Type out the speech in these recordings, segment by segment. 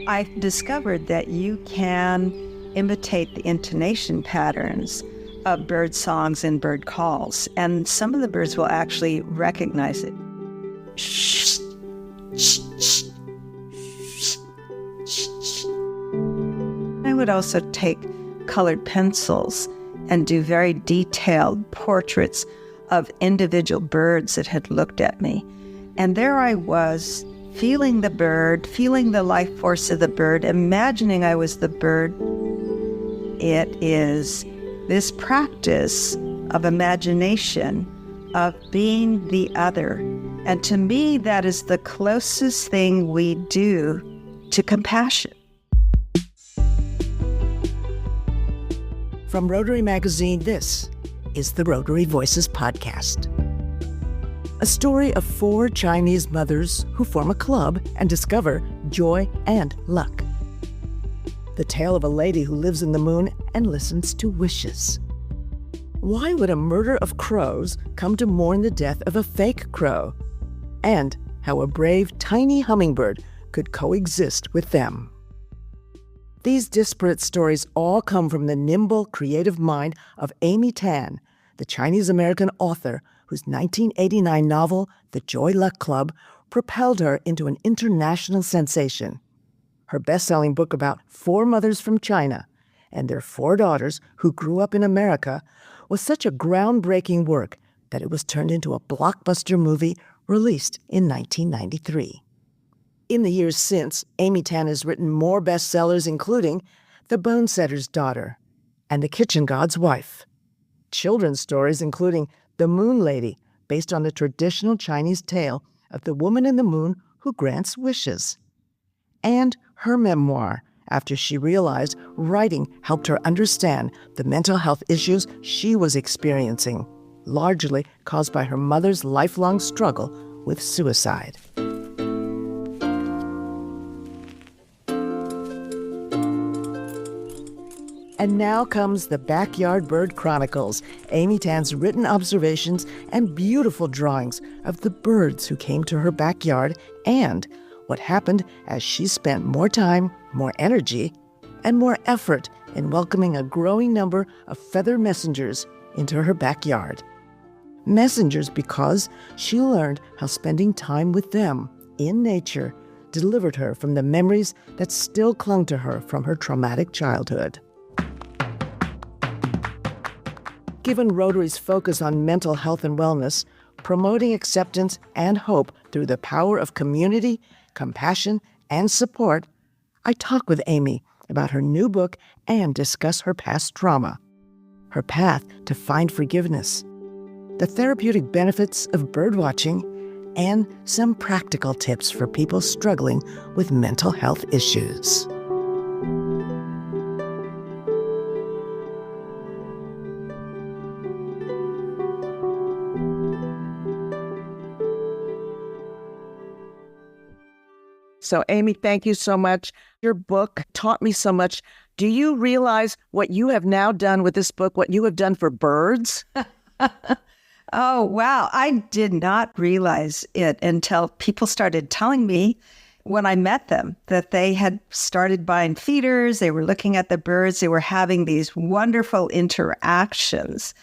I discovered that you can imitate the intonation patterns of bird songs and bird calls, and some of the birds will actually recognize it. I would also take colored pencils and do very detailed portraits of individual birds that had looked at me. And there I was, feeling the bird, feeling the life force of the bird, imagining I was the bird. It is this practice of imagination, of being the other. And to me, that is the closest thing we do to compassion. From Rotary Magazine, this is the Rotary Voices podcast. A story of 4 Chinese mothers who form a club and discover joy and luck. The tale of a lady who lives in the moon and listens to wishes. Why would a murder of crows come to mourn the death of a fake crow? And how a brave, tiny hummingbird could coexist with them. These disparate stories all come from the nimble, creative mind of Amy Tan, the Chinese-American author whose 1989 novel, The Joy Luck Club, propelled her into an international sensation. Her best-selling book about 4 mothers from China and their 4 daughters who grew up in America was such a groundbreaking work that it was turned into a blockbuster movie released in 1993. In the years since, Amy Tan has written more bestsellers, including The Bonesetter's Daughter and The Kitchen God's Wife. Children's stories including The Moon Lady, based on the traditional Chinese tale of the woman in the moon who grants wishes. And her memoir, after she realized writing helped her understand the mental health issues she was experiencing, largely caused by her mother's lifelong struggle with suicide. And now comes the Backyard Bird Chronicles, Amy Tan's written observations and beautiful drawings of the birds who came to her backyard and what happened as she spent more time, more energy, and more effort in welcoming a growing number of feather messengers into her backyard. Messengers because she learned how spending time with them in nature delivered her from the memories that still clung to her from her traumatic childhood. Given Rotary's focus on mental health and wellness, promoting acceptance and hope through the power of community, compassion, and support, I talk with Amy about her new book and discuss her past trauma, her path to find forgiveness, the therapeutic benefits of birdwatching, and some practical tips for people struggling with mental health issues. So, Amy, thank you so much. Your book taught me so much. Do you realize what you have now done with this book, what you have done for birds? Oh, wow. I did not realize it until people started telling me when I met them that they had started buying feeders, they were looking at the birds, they were having these wonderful interactions.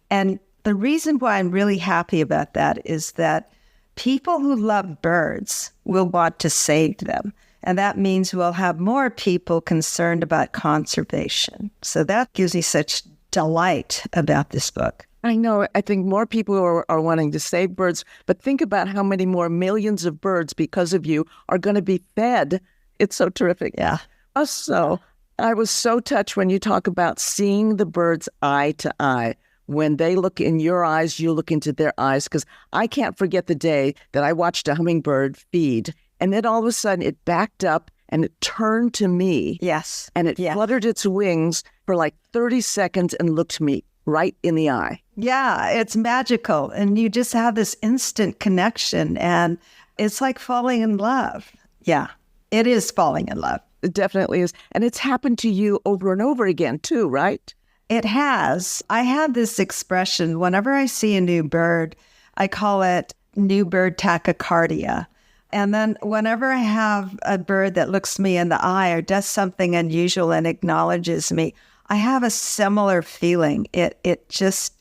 And the reason why I'm really happy about that is that people who love birds will want to save them. And that means we'll have more people concerned about conservation. So that gives me such delight about this book. I know. I think more people are wanting to save birds, but think about how many more millions of birds, because of you, are going to be fed. It's so terrific. Yeah. Also, I was so touched when you talk about seeing the birds eye to eye. When they look in your eyes, you look into their eyes, because I can't forget the day that I watched a hummingbird feed, and then all of a sudden it backed up and it turned to me. Yes. And it fluttered its wings for like 30 seconds and looked me right in the eye. Yeah, it's magical. And you just have this instant connection, and it's like falling in love. Yeah, it is falling in love. It definitely is. And it's happened to you over and over again too, right? It has. I have this expression, whenever I see a new bird, I call it new bird tachycardia. And then whenever I have a bird that looks me in the eye or does something unusual and acknowledges me, I have a similar feeling. It just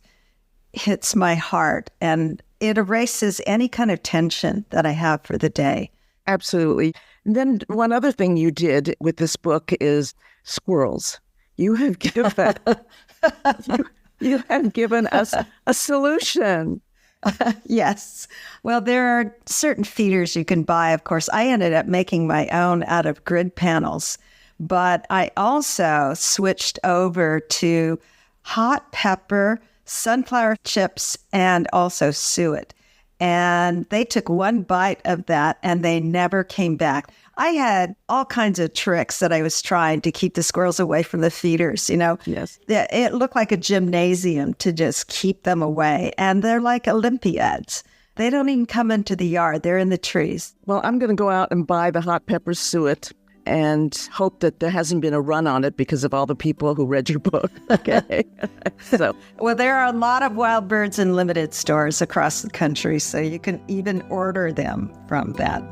hits my heart and it erases any kind of tension that I have for the day. Absolutely. And then one other thing you did with this book is squirrels. You have given you have given us a solution. Yes. Well, there are certain feeders you can buy, of course. I ended up making my own out of grid panels, but I also switched over to hot pepper, sunflower chips, and also suet. And they took one bite of that and they never came back. I had all kinds of tricks that I was trying to keep the squirrels away from the feeders, Yes. It looked like a gymnasium to just keep them away. And they're like Olympiads. They don't even come into the yard. They're in the trees. Well, I'm going to go out and buy the hot pepper suet and hope that there hasn't been a run on it because of all the people who read your book. Okay. Well, there are a lot of wild birds in limited stores across the country, so you can even order them from that.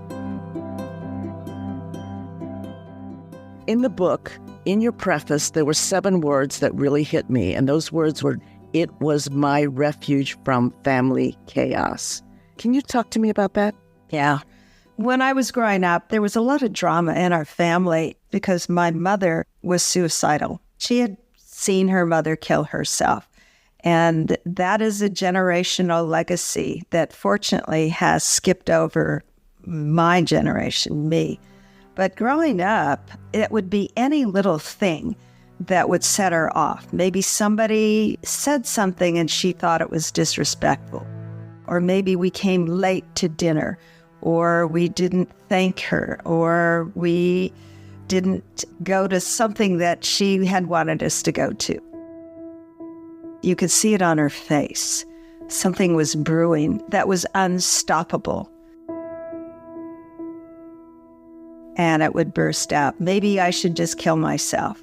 In the book, in your preface, there were 7 words that really hit me. And those words were, "It was my refuge from family chaos." Can you talk to me about that? Yeah. When I was growing up, there was a lot of drama in our family because my mother was suicidal. She had seen her mother kill herself. And that is a generational legacy that fortunately has skipped over my generation, me. But growing up, it would be any little thing that would set her off. Maybe somebody said something and she thought it was disrespectful. Or maybe we came late to dinner, or we didn't thank her, or we didn't go to something that she had wanted us to go to. You could see it on her face. Something was brewing that was unstoppable. And it would burst out. Maybe I should just kill myself.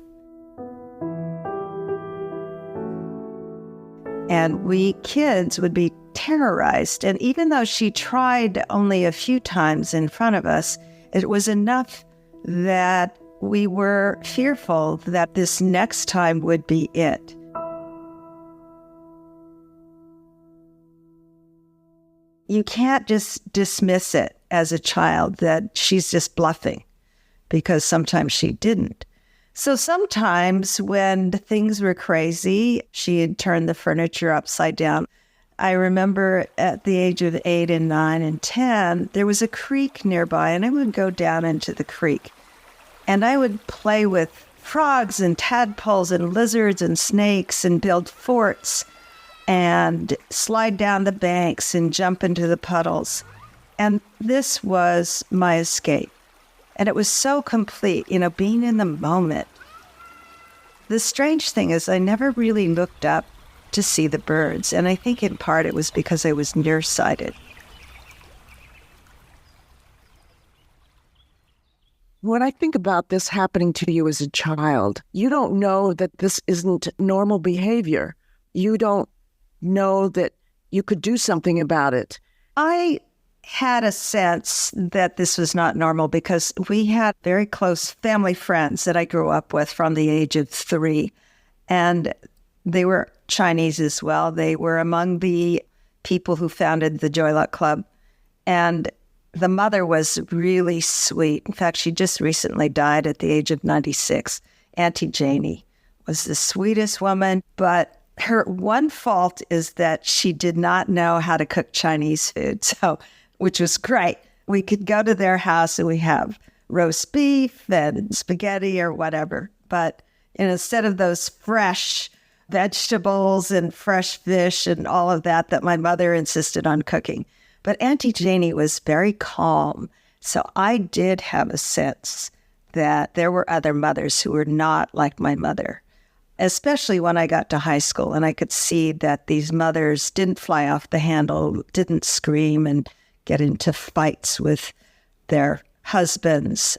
And we kids would be terrorized. And even though she tried only a few times in front of us, it was enough that we were fearful that this next time would be it. You can't just dismiss it as a child that she's just bluffing, because sometimes she didn't. So sometimes when things were crazy, she'd turn the furniture upside down. I remember at the age of 8 and 9 and 10, there was a creek nearby, and I would go down into the creek. And I would play with frogs and tadpoles and lizards and snakes and build forts and slide down the banks and jump into the puddles. And this was my escape. And it was so complete, being in the moment. The strange thing is I never really looked up to see the birds. And I think in part it was because I was nearsighted. When I think about this happening to you as a child, you don't know that this isn't normal behavior. You don't know that you could do something about it. I had a sense that this was not normal because we had very close family friends that I grew up with from the age of 3. And they were Chinese as well. They were among the people who founded the Joy Luck Club. And the mother was really sweet. In fact, she just recently died at the age of 96. Auntie Janie was the sweetest woman, but her one fault is that she did not know how to cook Chinese food, which was great. We could go to their house and we have roast beef and spaghetti or whatever. But instead of those fresh vegetables and fresh fish and all of that my mother insisted on cooking. But Auntie Janie was very calm. So I did have a sense that there were other mothers who were not like my mother, especially when I got to high school and I could see that these mothers didn't fly off the handle, didn't scream and get into fights with their husbands.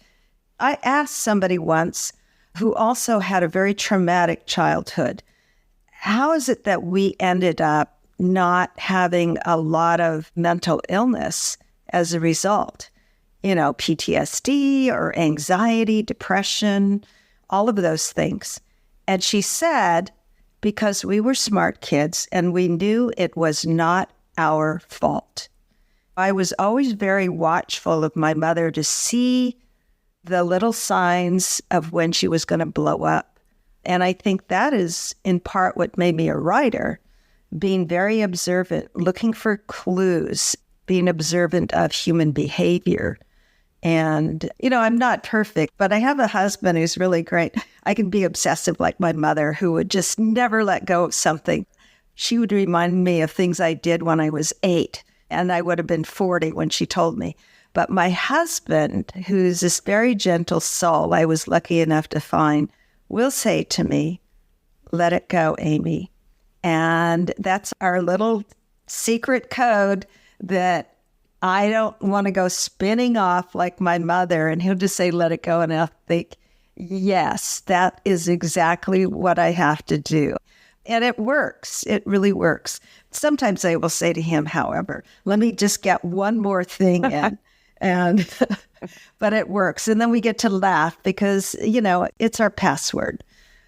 I asked somebody once who also had a very traumatic childhood, how is it that we ended up not having a lot of mental illness as a result? PTSD or anxiety, depression, all of those things. And she said, because we were smart kids and we knew it was not our fault. I was always very watchful of my mother to see the little signs of when she was going to blow up. And I think that is in part what made me a writer, being very observant, looking for clues, being observant of human behavior. And, I'm not perfect, but I have a husband who's really great. I can be obsessive like my mother, who would just never let go of something. She would remind me of things I did when I was 8, and I would have been 40 when she told me. But my husband, who's this very gentle soul I was lucky enough to find, will say to me, "Let it go, Amy." And that's our little secret code that I don't want to go spinning off like my mother. And he'll just say, "Let it go." And I'll think, yes, that is exactly what I have to do. And it works. It really works. Sometimes I will say to him, however, let me just get one more thing in. But it works. And then we get to laugh because, it's our password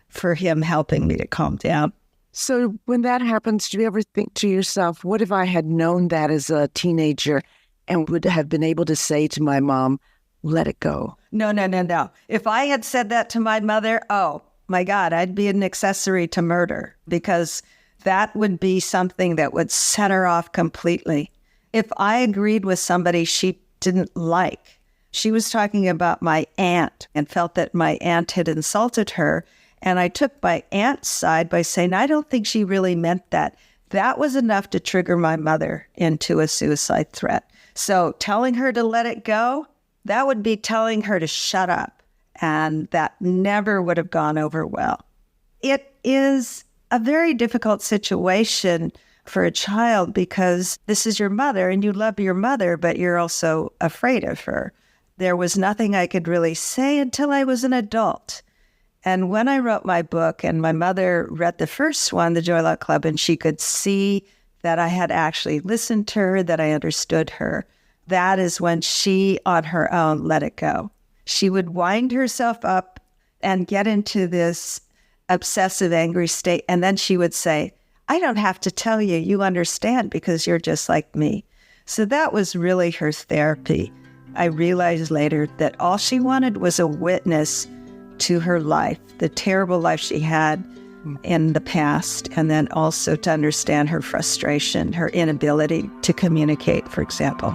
for him helping me to calm down. So when that happens, do you ever think to yourself, what if I had known that as a teenager and would have been able to say to my mom, "Let it go"? No. If I had said that to my mother, oh my God, I'd be an accessory to murder, because that would be something that would set her off completely. If I agreed with somebody she didn't like, she was talking about my aunt and felt that my aunt had insulted her. And I took my aunt's side by saying, I don't think she really meant that. That was enough to trigger my mother into a suicide threat. So telling her to let it go, that would be telling her to shut up. And that never would have gone over well. It is a very difficult situation for a child because this is your mother and you love your mother, but you're also afraid of her. There was nothing I could really say until I was an adult. And when I wrote my book and my mother read the first one, The Joy Luck Club, and she could see that I had actually listened to her, that I understood her, that is when she, on her own, let it go. She would wind herself up and get into this obsessive, angry state. And then she would say, I don't have to tell you, you understand because you're just like me. So that was really her therapy. I realized later that all she wanted was a witness to her life, the terrible life she had in the past, and then also to understand her frustration, her inability to communicate, for example.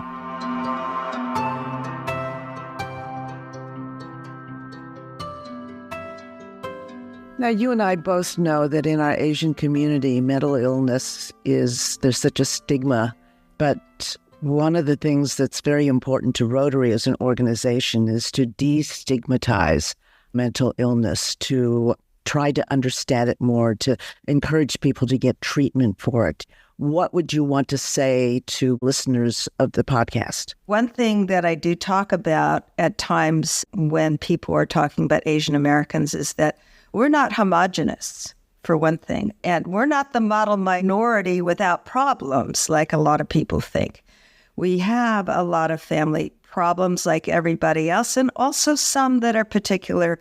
Now, you and I both know that in our Asian community, mental illness there's such a stigma. But one of the things that's very important to Rotary as an organization is to destigmatize mental illness, to try to understand it more, to encourage people to get treatment for it. What would you want to say to listeners of the podcast? One thing that I do talk about at times when people are talking about Asian Americans is that we're not homogenous, for one thing, and we're not the model minority without problems like a lot of people think. We have a lot of family problems like everybody else, and also some that are particular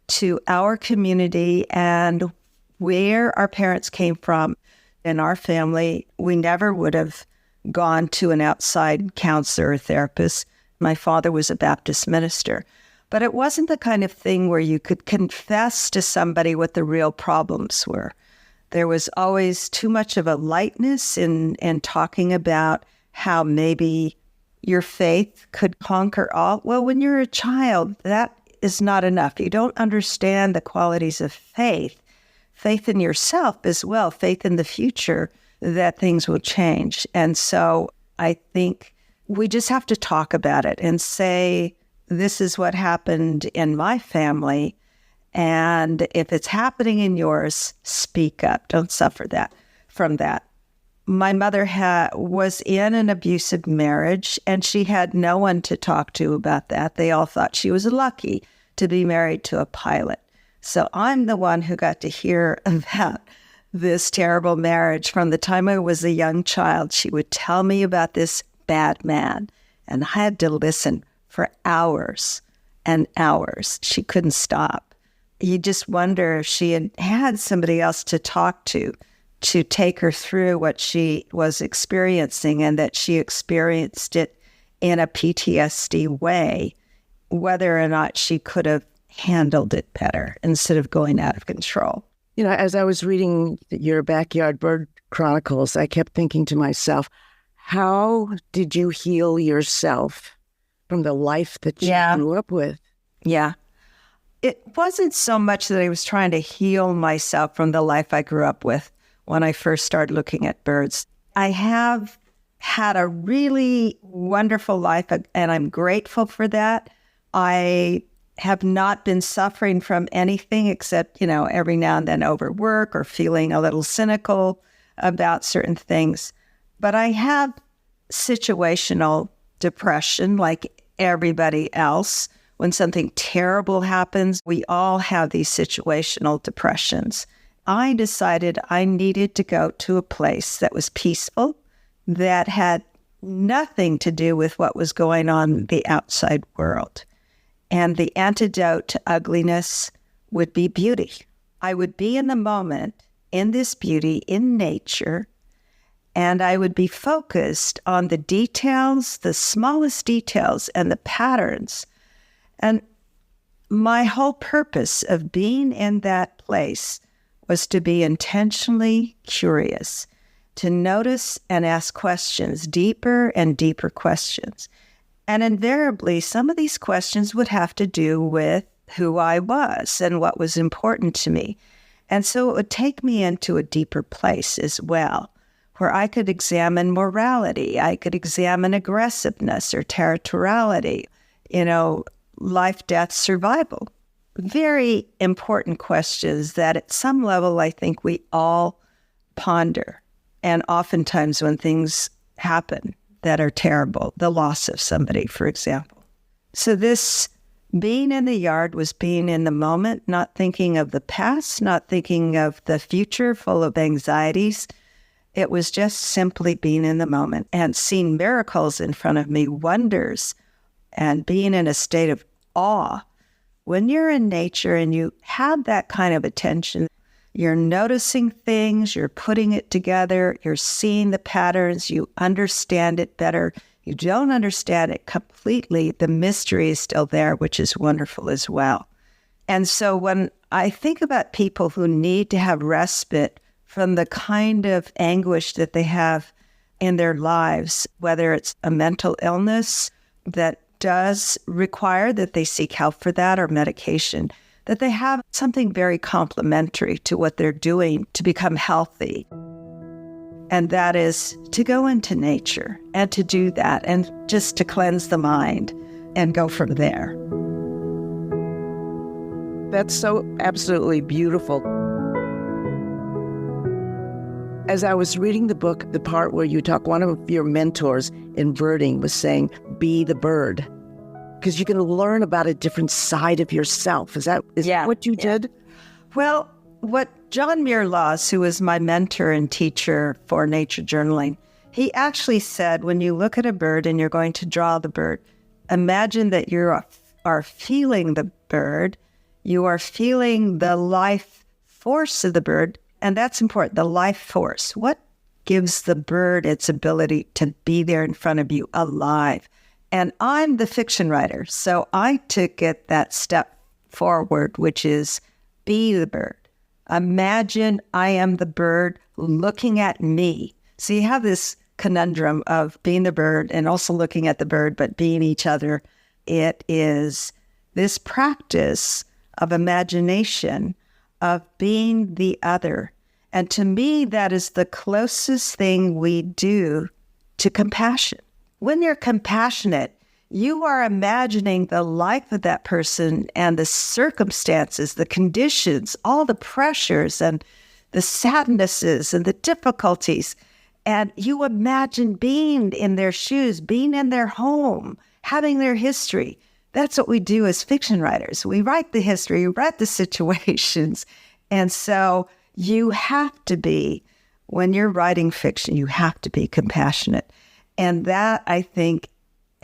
to our community and where our parents came from. In our family, we never would have gone to an outside counselor or therapist. My father was a Baptist minister. But it wasn't the kind of thing where you could confess to somebody what the real problems were. There was always too much of a lightness in talking about how maybe your faith could conquer all. Well, when you're a child, that is not enough. You don't understand the qualities of faith in yourself as well, faith in the future, that things will change. And so I think we just have to talk about it and say, this is what happened in my family. And if it's happening in yours, speak up. Don't suffer from that. My mother was in an abusive marriage, and she had no one to talk to about that. They all thought she was lucky to be married to a pilot. So I'm the one who got to hear about this terrible marriage from the time I was a young child. She would tell me about this bad man, and I had to listen for hours and hours. She couldn't stop. You just wonder if she had had somebody else to talk to take her through what she was experiencing, and that she experienced it in a PTSD way, whether or not she could have handled it better instead of going out of control. You know, as I was reading your Backyard Bird Chronicles, I kept thinking to myself, how did you heal yourself from the life that you grew up with? Yeah. It wasn't so much that I was trying to heal myself from the life I grew up with when I first started looking at birds. I have had a really wonderful life, and I'm grateful for that. I have not been suffering from anything except, every now and then overwork or feeling a little cynical about certain things. But I have situational depression like everybody else. When something terrible happens, we all have these situational depressions. I decided I needed to go to a place that was peaceful, that had nothing to do with what was going on in the outside world. And the antidote to ugliness would be beauty. I would be in the moment, in this beauty, in nature, and I would be focused on the details, the smallest details, and the patterns. And my whole purpose of being in that place was to be intentionally curious, to notice and ask questions, deeper and deeper questions. And invariably, some of these questions would have to do with who I was and what was important to me. And so it would take me into a deeper place as well, where I could examine morality, I could examine aggressiveness or territoriality, life, death, survival. Very important questions that at some level I think we all ponder. And oftentimes when things happen that are terrible, the loss of somebody, for example. So this being in the yard was being in the moment, not thinking of the past, not thinking of the future full of anxieties. It was just simply being in the moment and seeing miracles in front of me, wonders, and being in a state of awe. When you're in nature and you have that kind of attention, you're noticing things, you're putting it together, you're seeing the patterns, you understand it better. You don't understand it completely. The mystery is still there, which is wonderful as well. And so when I think about people who need to have respite from the kind of anguish that they have in their lives, whether it's a mental illness that does require that they seek help for that or medication, that they have something very complementary to what they're doing to become healthy. And that is to go into nature and to do that and just to cleanse the mind and go from there. That's so absolutely beautiful. As I was reading the book, the part where you talk, one of your mentors in birding was saying, be the bird. Because you can learn about a different side of yourself. Is that what you did? Well, what John Muir Laws, who was my mentor and teacher for nature journaling, he actually said, when you look at a bird and you're going to draw the bird, imagine that you are feeling the bird. You are feeling the life force of the bird. And that's important, the life force. What gives the bird its ability to be there in front of you alive? And I'm the fiction writer, so I took it that step forward, which is be the bird. Imagine I am the bird looking at me. So you have this conundrum of being the bird and also looking at the bird, but being each other. It is this practice of imagination, of being the other. And to me, that is the closest thing we do to compassion. When you're compassionate, you are imagining the life of that person and the circumstances, the conditions, all the pressures and the sadnesses and the difficulties. And you imagine being in their shoes, being in their home, having their history. That's what we do as fiction writers. We write the history, we write the situations. And so you have to be, when you're writing fiction, you have to be compassionate. And that, I think,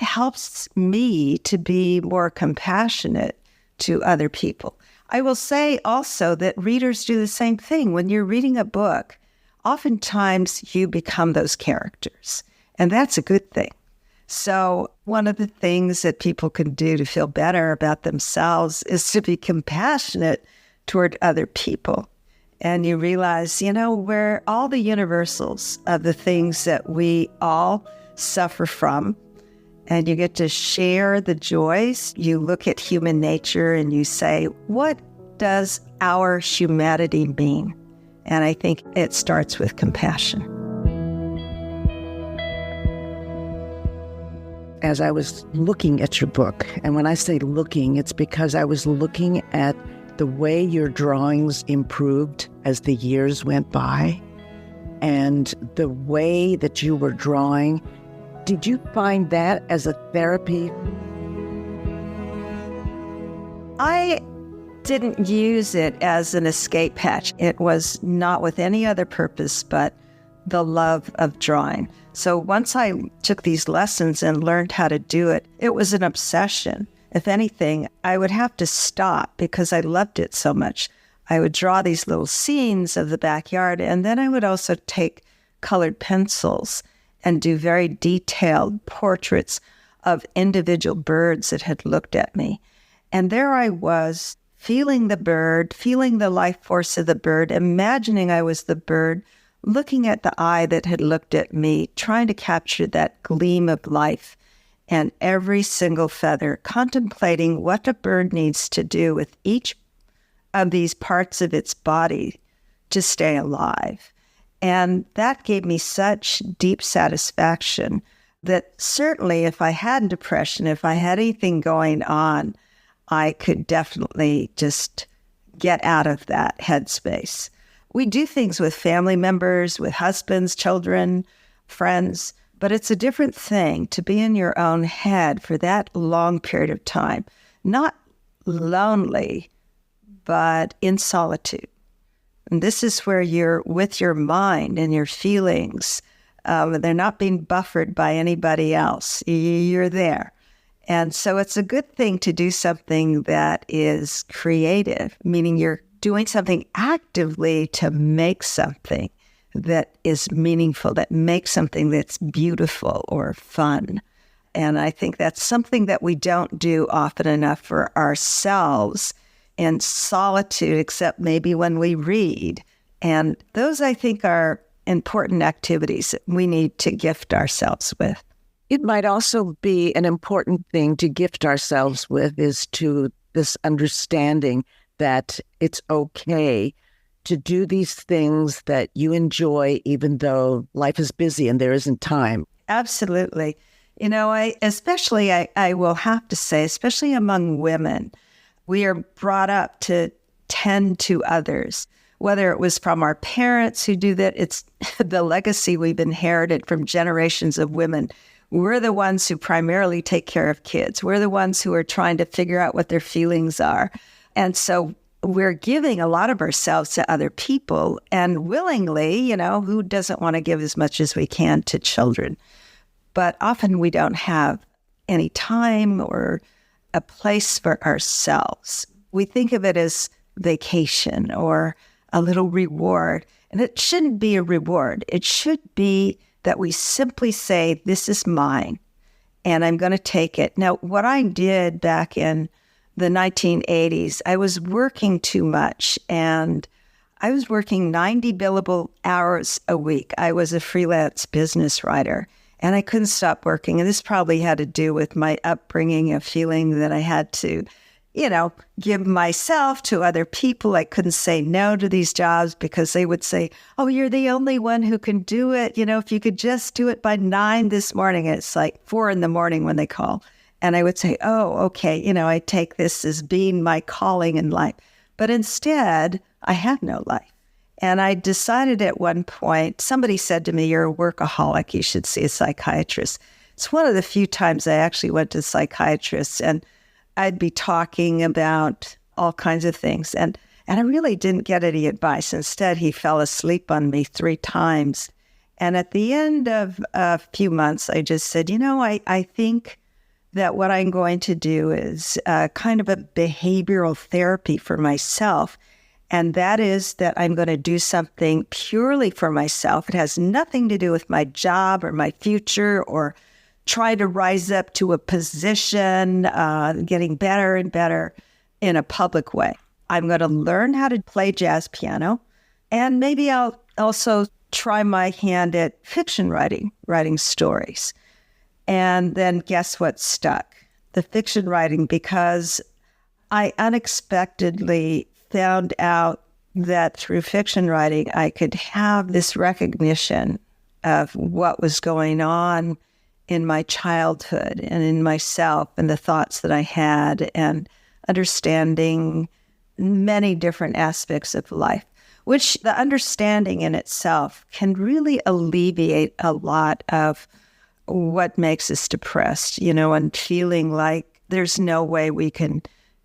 helps me to be more compassionate to other people. I will say also that readers do the same thing. When you're reading a book, oftentimes you become those characters, and that's a good thing. So one of the things that people can do to feel better about themselves is to be compassionate toward other people. And you realize, we're all the universals of the things that we all suffer from. And you get to share the joys. You look at human nature and you say, what does our humanity mean? And I think it starts with compassion. As I was looking at your book, and when I say looking, it's because I was looking at the way your drawings improved as the years went by and the way that you were drawing. Did you find that as a therapy? I didn't use it as an escape hatch. It was not with any other purpose but the love of drawing. So once I took these lessons and learned how to do it, it was an obsession. If anything, I would have to stop because I loved it so much. I would draw these little scenes of the backyard, and then I would also take colored pencils and do very detailed portraits of individual birds that had looked at me. And there I was, feeling the bird, feeling the life force of the bird, imagining I was the bird, looking at the eye that had looked at me, trying to capture that gleam of life and every single feather, contemplating what a bird needs to do with each of these parts of its body to stay alive. And that gave me such deep satisfaction that certainly if I had depression, if I had anything going on, I could definitely just get out of that headspace. We do things with family members, with husbands, children, friends, but it's a different thing to be in your own head for that long period of time. Not lonely, but in solitude. And this is where you're with your mind and your feelings. They're not being buffered by anybody else. You're there. And so it's a good thing to do something that is creative, meaning you're doing something actively to make something that is meaningful, that makes something that's beautiful or fun. And I think that's something that we don't do often enough for ourselves in solitude, except maybe when we read. And those, I think, are important activities that we need to gift ourselves with. It might also be an important thing to gift ourselves with is to this understanding that it's okay to do these things that you enjoy, even though life is busy and there isn't time. Absolutely. I will have to say, especially among women, we are brought up to tend to others, whether it was from our parents who do that. It's the legacy we've inherited from generations of women. We're the ones who primarily take care of kids. We're the ones who are trying to figure out what their feelings are. And so we're giving a lot of ourselves to other people, and willingly, who doesn't want to give as much as we can to children? But often we don't have any time or a place for ourselves. We think of it as vacation or a little reward, and it shouldn't be a reward. It should be that we simply say, this is mine, and I'm going to take it. Now, what I did back in the 1980s, I was working too much, and I was working 90 billable hours a week. I was a freelance business writer, and I couldn't stop working. And this probably had to do with my upbringing of feeling that I had to, give myself to other people. I couldn't say no to these jobs because they would say, oh, you're the only one who can do it. If you could just do it by 9 this morning. And it's like 4 a.m. when they call. And I would say, oh, okay, I take this as being my calling in life. But instead, I had no life. And I decided at one point, somebody said to me, you're a workaholic, you should see a psychiatrist. It's one of the few times I actually went to a psychiatrist, and I'd be talking about all kinds of things. And I really didn't get any advice. Instead, he fell asleep on me 3 times. And at the end of a few months, I just said, I think that what I'm going to do is kind of a behavioral therapy for myself. And that is that I'm going to do something purely for myself. It has nothing to do with my job or my future or try to rise up to a position, getting better and better in a public way. I'm going to learn how to play jazz piano. And maybe I'll also try my hand at fiction writing stories. And then guess what stuck? The fiction writing, because I unexpectedly found out that through fiction writing, I could have this recognition of what was going on in my childhood and in myself and the thoughts that I had and understanding many different aspects of life, which the understanding in itself can really alleviate a lot of what makes us depressed, and feeling like there's no way we can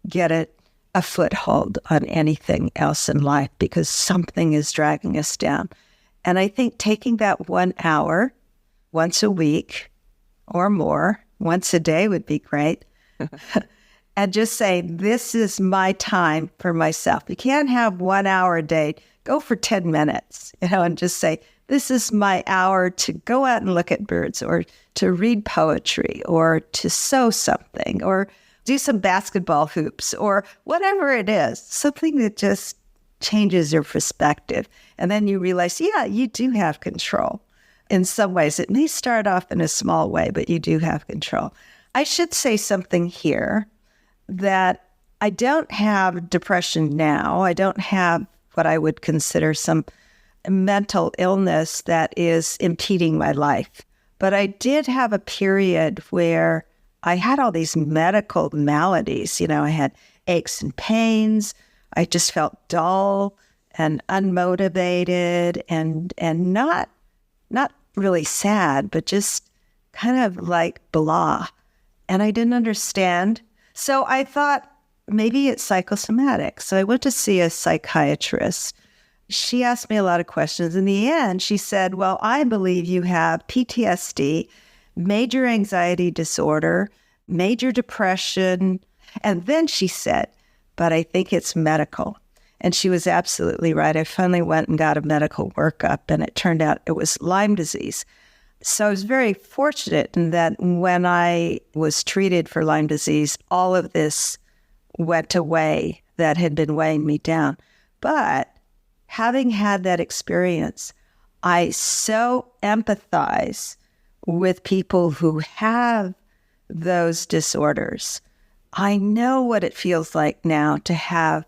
get a foothold on anything else in life because something is dragging us down. And I think taking that 1 hour once a week or more, once a day would be great, and just say, this is my time for myself. You can't have 1 hour a day. Go for 10 minutes, and just say, this is my hour to go out and look at birds or to read poetry or to sew something or do some basketball hoops or whatever it is, something that just changes your perspective. And then you realize, yeah, you do have control. In some ways, it may start off in a small way, but you do have control. I should say something here that I don't have depression now. I don't have what I would consider some mental illness that is impeding my life. But I did have a period where I had all these medical maladies. I had aches and pains. I just felt dull and unmotivated and not really sad, but just kind of like blah. And I didn't understand. So I thought maybe it's psychosomatic. So I went to see a psychiatrist. She asked me a lot of questions. In the end, she said, well, I believe you have PTSD, major anxiety disorder, major depression. And then she said, but I think it's medical. And she was absolutely right. I finally went and got a medical workup, and it turned out it was Lyme disease. So I was very fortunate in that when I was treated for Lyme disease, all of this went away that had been weighing me down. But having had that experience, I so empathize with people who have those disorders. I know what it feels like now to have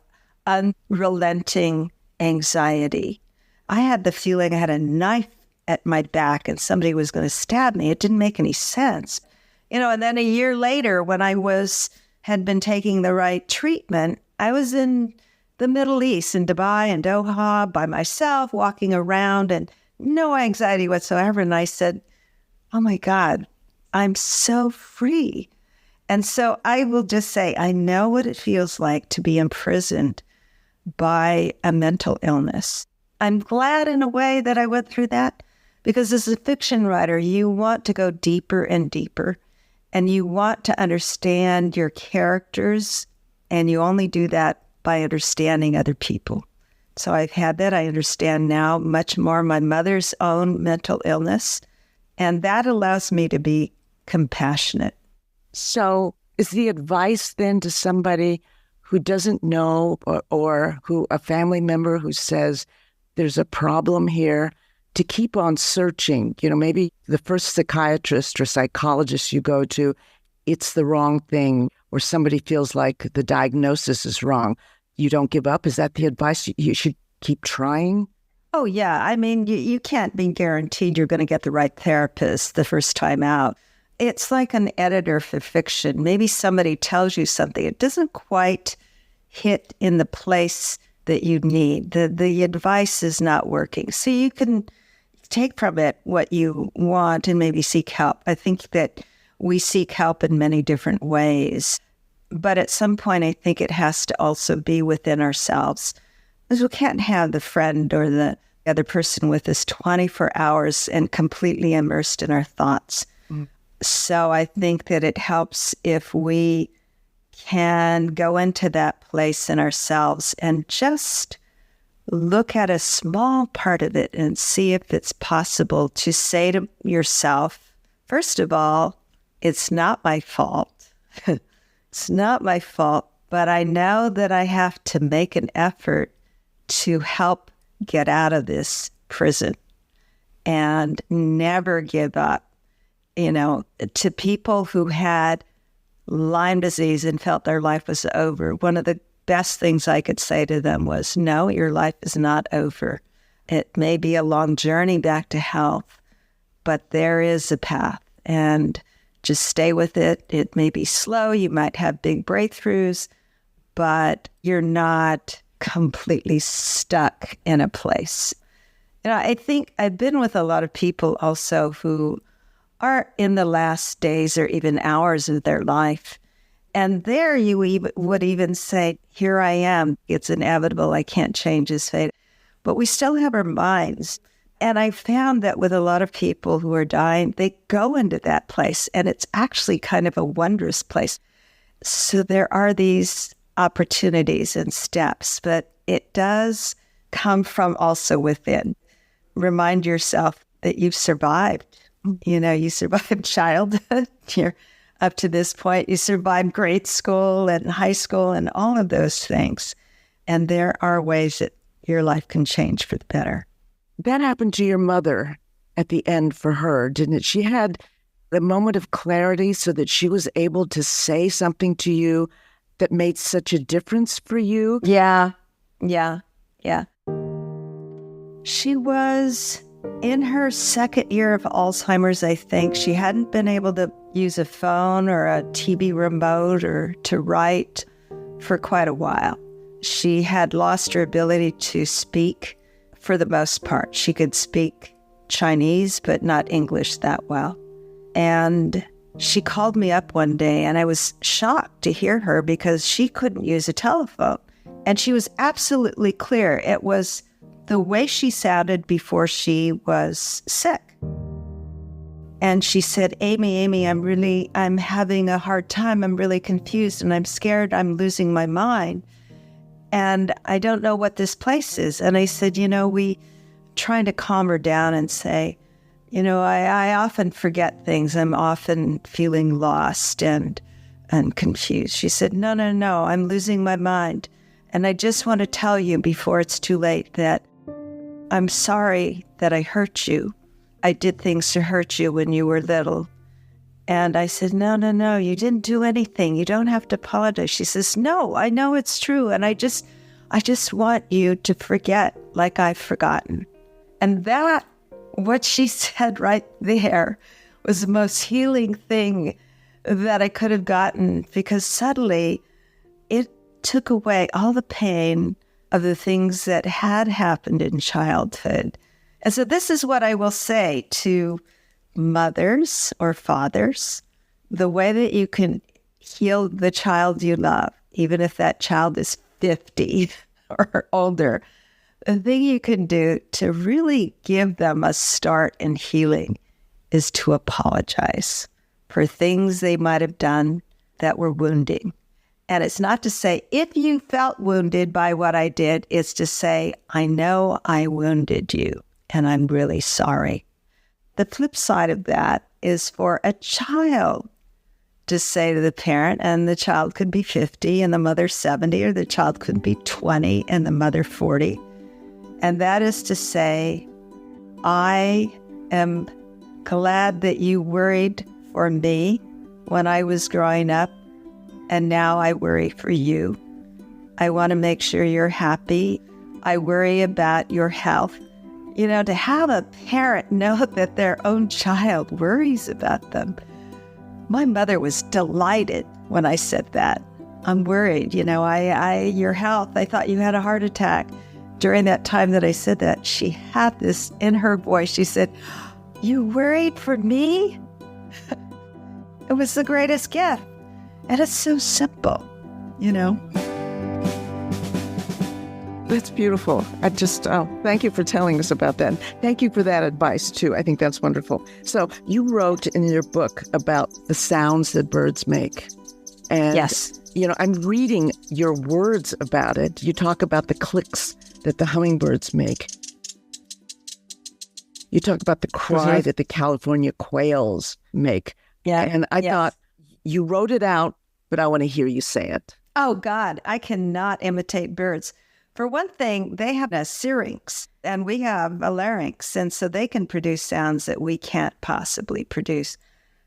unrelenting anxiety. I had the feeling I had a knife at my back and somebody was going to stab me. It didn't make any sense. And then a year later, when I had been taking the right treatment, I was in the Middle East, in Dubai and Doha, by myself, walking around and no anxiety whatsoever. And I said, oh my God, I'm so free. And so I will just say, I know what it feels like to be imprisoned by a mental illness. I'm glad in a way that I went through that, because as a fiction writer, you want to go deeper and deeper, and you want to understand your characters, and you only do that by understanding other people. So I've had that. I understand now much more my mother's own mental illness, and that allows me to be compassionate. So is the advice then to somebody who doesn't know or who a family member who says there's a problem here to keep on searching? Maybe the first psychiatrist or psychologist you go to, it's the wrong thing, or somebody feels like the diagnosis is wrong. You don't give up? Is that the advice? You should keep trying? Oh, yeah. I mean, you can't be guaranteed you're going to get the right therapist the first time out. It's like an editor for fiction. Maybe somebody tells you something. It doesn't quite hit in the place that you need. The advice is not working. So you can take from it what you want and maybe seek help. I think that we seek help in many different ways. But at some point, I think it has to also be within ourselves. Because we can't have the friend or the other person with us 24 hours and completely immersed in our thoughts. So I think that it helps if we can go into that place in ourselves and just look at a small part of it and see if it's possible to say to yourself, first of all, it's not my fault. It's not my fault, but I know that I have to make an effort to help get out of this prison and never give up. To people who had Lyme disease and felt their life was over, one of the best things I could say to them was, no, your life is not over. It may be a long journey back to health, but there is a path, and just stay with it. It may be slow. You might have big breakthroughs, but you're not completely stuck in a place. I think I've been with a lot of people also who are in the last days or even hours of their life. And there you would even say, here I am. It's inevitable. I can't change his fate. But we still have our minds. And I found that with a lot of people who are dying, they go into that place. And it's actually kind of a wondrous place. So there are these opportunities and steps, but it does come from also within. Remind yourself that you've survived. You survived childhood. You're up to this point. You survived grade school and high school and all of those things. And there are ways that your life can change for the better. That happened to your mother at the end for her, didn't it? She had the moment of clarity so that she was able to say something to you that made such a difference for you. Yeah. She was in her second year of Alzheimer's, I think. She hadn't been able to use a phone or a TV remote or to write for quite a while. She had lost her ability to speak for the most part. She could speak Chinese, but not English that well. And she called me up one day, and I was shocked to hear her because she couldn't use a telephone. And she was absolutely clear. It was the way she sounded before she was sick. And she said, Amy, I'm having a hard time. I'm really confused and I'm scared. I'm losing my mind. And I don't know what this place is. And I said, we trying to calm her down and say, I often forget things. I'm often feeling lost and confused. She said, no, I'm losing my mind. And I just want to tell you before it's too late that I'm sorry that I hurt you. I did things to hurt you when you were little. And I said, no, you didn't do anything. You don't have to apologize. She says, no, I know it's true. And I just want you to forget like I've forgotten. And that, what she said right there, was the most healing thing that I could have gotten, because suddenly it took away all the pain of the things that had happened in childhood. And so this is what I will say to mothers or fathers: the way that you can heal the child you love, even if that child is 50 or older, the thing you can do to really give them a start in healing is to apologize for things they might have done that were wounding. And it's not to say, if you felt wounded by what I did, it's to say, I know I wounded you, and I'm really sorry. The flip side of that is for a child to say to the parent, and the child could be 50 and the mother 70, or the child could be 20 and the mother 40. And that is to say, I am glad that you worried for me when I was growing up, and now I worry for you. I want to make sure you're happy. I worry about your health. To have a parent know that their own child worries about them. My mother was delighted when I said that. I'm worried, your health, I thought you had a heart attack. During that time that I said that, she had this in her voice. She said, you worried for me? It was the greatest gift. And it's so simple, That's beautiful. Thank you for telling us about that. Thank you for that advice, too. I think that's wonderful. So you wrote in your book about the sounds that birds make. And, Yes. I'm reading your words about it. You talk about the clicks that the hummingbirds make. You talk about the cry that the California quails make. Yeah. And I thought, you wrote it out, but I want to hear you say it. Oh, God, I cannot imitate birds. For one thing, they have a syrinx and we have a larynx, and so they can produce sounds that we can't possibly produce.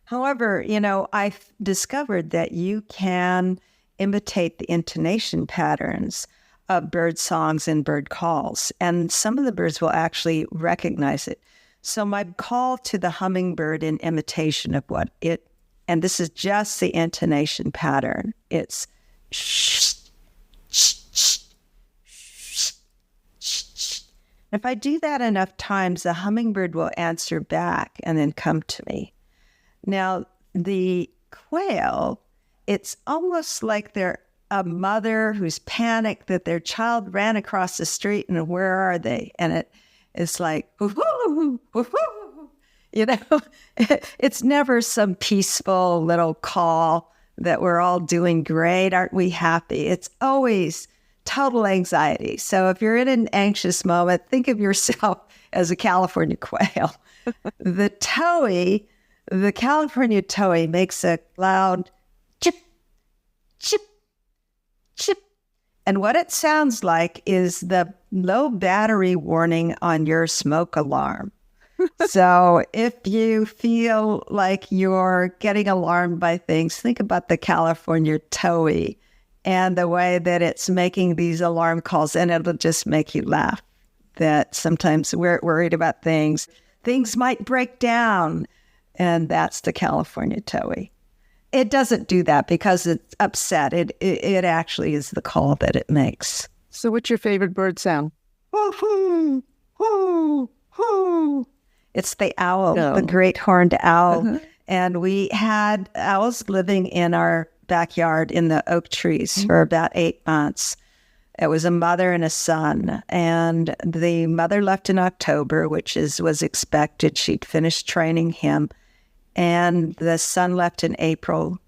However, I've discovered that you can imitate the intonation patterns of bird songs and bird calls, and some of the birds will actually recognize it. So my call to the hummingbird in imitation of and this is just the intonation pattern, it's shh, shh, shh, shh, shh. If I do that enough times, the hummingbird will answer back and then come to me. Now, the quail, it's almost like they're a mother who's panicked that their child ran across the street and where are they? And it's like, woo-hoo, woo-hoo. It's never some peaceful little call that we're all doing great. Aren't we happy? It's always total anxiety. So if you're in an anxious moment, think of yourself as a California quail. The California towhee makes a loud chip, chip, chip. And what it sounds like is the low battery warning on your smoke alarm. So if you feel like you're getting alarmed by things, think about the California towhee and the way that it's making these alarm calls, and it'll just make you laugh. That sometimes we're worried about things might break down, and that's the California towhee. It doesn't do that because it's upset. It actually is the call that it makes. So what's your favorite bird sound? Hoo, hoo, hoo. It's the owl, the great horned owl. Uh-huh. And we had owls living in our backyard in the oak trees for about 8 months. It was a mother and a son. And the mother left in October, which was expected. She'd finished training him. And the son left in April.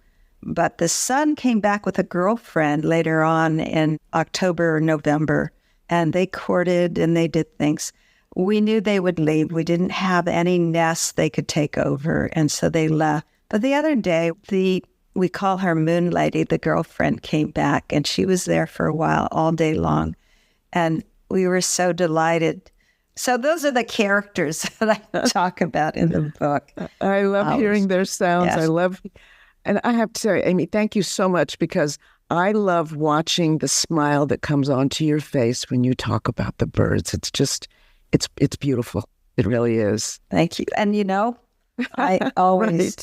But the son came back with a girlfriend later on in October or November. And they courted and they did things. We knew they would leave. We didn't have any nests they could take over, and so they left. But the other day, we call her Moon Lady, the girlfriend came back, and she was there for a while, all day long. And we were so delighted. So those are the characters that I talk about in the book. I love hearing their sounds. Yes. And I have to say, Amy, thank you so much, because I love watching the smile that comes onto your face when you talk about the birds. It's just... It's beautiful. It really is. Thank you. And I always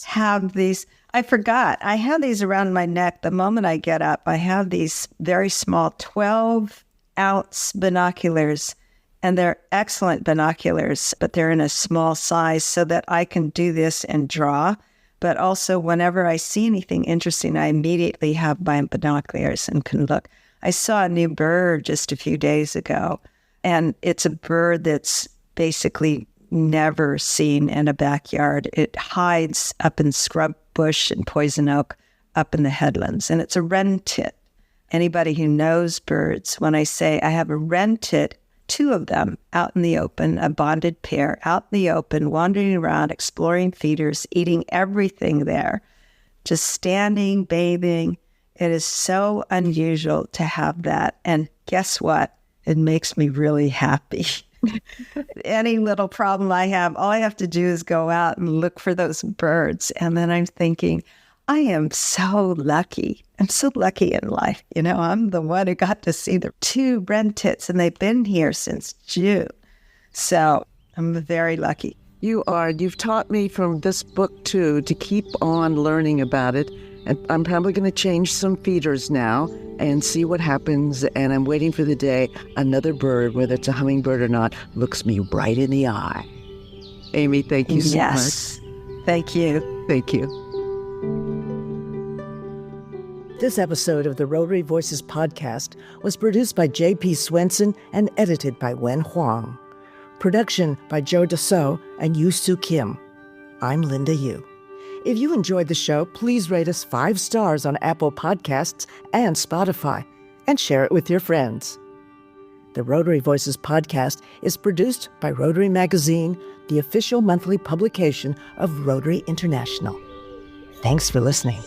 have these. I forgot. I have these around my neck. The moment I get up, I have these very small 12-ounce binoculars. And they're excellent binoculars, but they're in a small size so that I can do this and draw. But also, whenever I see anything interesting, I immediately have my binoculars and can look. I saw a new bird just a few days ago. And it's a bird that's basically never seen in a backyard. It hides up in scrub bush and poison oak up in the headlands. And it's a wren tit. Anybody who knows birds, when I say I have a wren tit, 2 of them out in the open, a bonded pair out in the open, wandering around, exploring feeders, eating everything there, just standing, bathing. It is so unusual to have that. And guess what? It makes me really happy. Any little problem I have, all I have to do is go out and look for those birds. And then I'm thinking, I am so lucky. I'm so lucky in life. I'm the one who got to see the 2 wren tits, and they've been here since June. So I'm very lucky. You are. You've taught me from this book, too, to keep on learning about it. And I'm probably going to change some feeders now and see what happens. And I'm waiting for the day another bird, whether it's a hummingbird or not, looks me right in the eye. Amy, thank you so much. Yes. Thank you. Thank you. This episode of the Rotary Voices podcast was produced by J.P. Swenson and edited by Wen Huang. Production by Joe Dassault and Yu-Soo Kim. I'm Linda Yu. If you enjoyed the show, please rate us 5 stars on Apple Podcasts and Spotify, and share it with your friends. The Rotary Voices podcast is produced by Rotary Magazine, the official monthly publication of Rotary International. Thanks for listening.